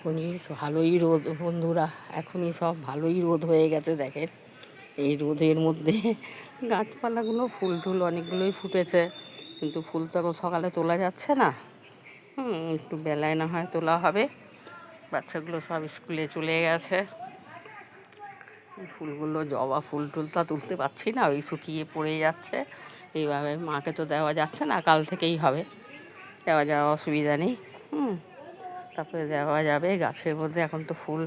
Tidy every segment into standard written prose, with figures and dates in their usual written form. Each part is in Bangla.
এখনই ভালোই রোদ বন্ধুরা, এখনই সব ভালোই রোদ হয়ে গেছে দেখেন। এই রোদের মধ্যে গাছপালাগুলো ফুল টুল অনেকগুলোই ফুটেছে, কিন্তু ফুল তো এখন সকালে তোলা যাচ্ছে না। একটু বেলায় না হয় তোলা হবে। বাচ্চাগুলো সব স্কুলে চলে গেছে। এই ফুলগুলো জবা ফুল টুল তা তুলতে পারছি না, ওই শুকিয়ে পড়ে যাচ্ছে। এইভাবে মাকে তো দেওয়া যাচ্ছে না, কাল থেকেই হবে, দেওয়া যাওয়া অসুবিধা নেই। তারপরে দেওয়া যাবে। গাছের মধ্যে এখন তো ফুল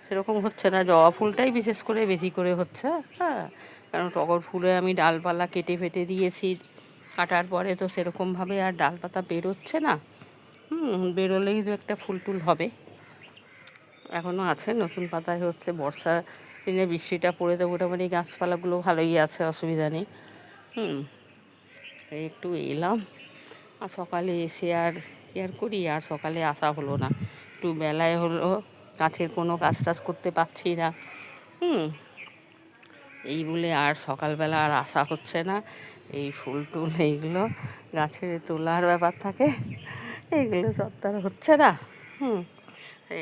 সেরকম হচ্ছে না, জবা ফুলটাই বিশেষ করে বেশি করে হচ্ছে। কারণ টগর ফুলে আমি ডালপালা কেটে ফেটে দিয়েছি, কাটার পরে তো সেরকমভাবে আর ডালপাতা বেরোচ্ছে না। বেরোলেই তো একটা ফুল টুল হবে। এখনও আছে, নতুন পাতায় হচ্ছে। বর্ষার দিনে বৃষ্টিটা পড়ে তো মোটামুটি গাছপালাগুলো ভালোই আছে, অসুবিধা নেই। একটু এলাম, আর সকালে এসে আর কি আর করি, আর সকালে আসা হলো না। একটু বেলায় হলো, গাছের কোনো কাজ টাজ করতে পারছি না। এই বলে আর সকালবেলা আর আসা হচ্ছে না। এই ফুল টুল এইগুলো গাছের তোলার ব্যাপার থাকে, এইগুলো সব তার হচ্ছে না।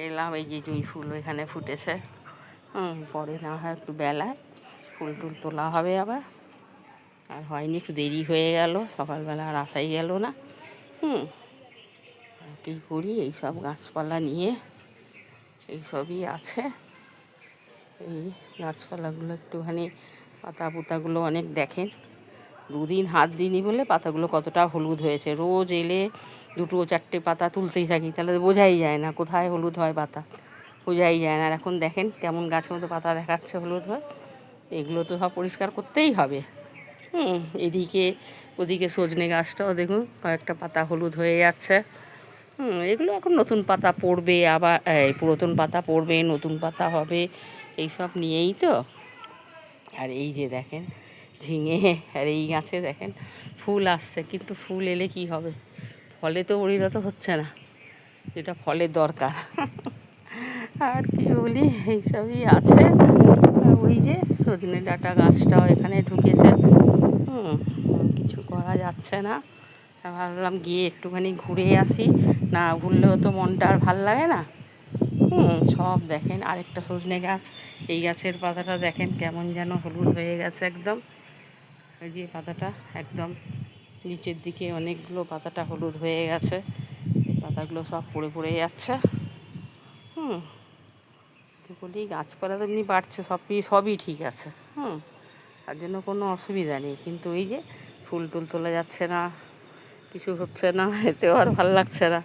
এলাম, এই যে জুঁই ফুল এখানে ফুটেছে। পরে না হয় একটু বেলায় ফুল টুল তোলা হবে আবার। আর হয়নি, একটু দেরি হয়ে গেল, সকালবেলা আর আসাই গেল না। কী করি, এইসব গাছপালা নিয়ে এইসবই আছে। এই গাছপালাগুলো একটুখানি পাতা পুতাগুলো অনেক দেখেন, দুদিন হাত দিইনি বলে পাতাগুলো কতটা হলুদ হয়েছে। রোজ এলে দুটো চারটে পাতা তুলতেই থাকি, তাহলে বোঝাই যায় না কোথায় হলুদ হয় পাতা, বোঝাই যায় না। আর এখন দেখেন কেমন গাছের মতো পাতা দেখাচ্ছে হলুদ হয়। এগুলো তো সব পরিষ্কার করতেই হবে। এদিকে ওদিকে সজনে গাছটাও দেখুন কয়েকটা পাতা হলুদ হয়ে যাচ্ছে। এগুলো এখন নতুন পাতা পড়বে, আবার পুরাতন পাতা পড়বে, নতুন পাতা হবে, এইসব নিয়েই তো। আর এই যে দেখেন ঝিঙে, আর এই গাছে দেখেন ফুল আসছে, কিন্তু ফুল এলে কি হবে, ফলে তো পরিণত হচ্ছে না, যেটা ফলের দরকার। আর কি বলি, এইসবই আছে। ওই যে সজনে ডাঁটা গাছটাও এখানে ঢুকেছে। কিছু করা যাচ্ছে না। ভাবলাম গিয়ে একটুখানি ঘুরে আসি, না ঘুরলেও তো মনটা আর ভাল লাগে না। সব দেখেন, আরেকটা সজনে গাছ, এই গাছের পাতাটা দেখেন কেমন যেন হলুদ হয়ে গেছে একদম। এই যে পাতাটা একদম নিচের দিকে অনেকগুলো পাতাটা হলুদ হয়ে গেছে, পাতাগুলো সব পড়ে পড়ে যাচ্ছে। তো বলি গাছপালা তো এমনি বাড়ছে, সবই ঠিক আছে। তার জন্য কোনো অসুবিধা নেই, কিন্তু এই যে ফুল টুল তোলা যাচ্ছে না, কিছু হচ্ছে না, এতেও আর ভালো লাগছে না।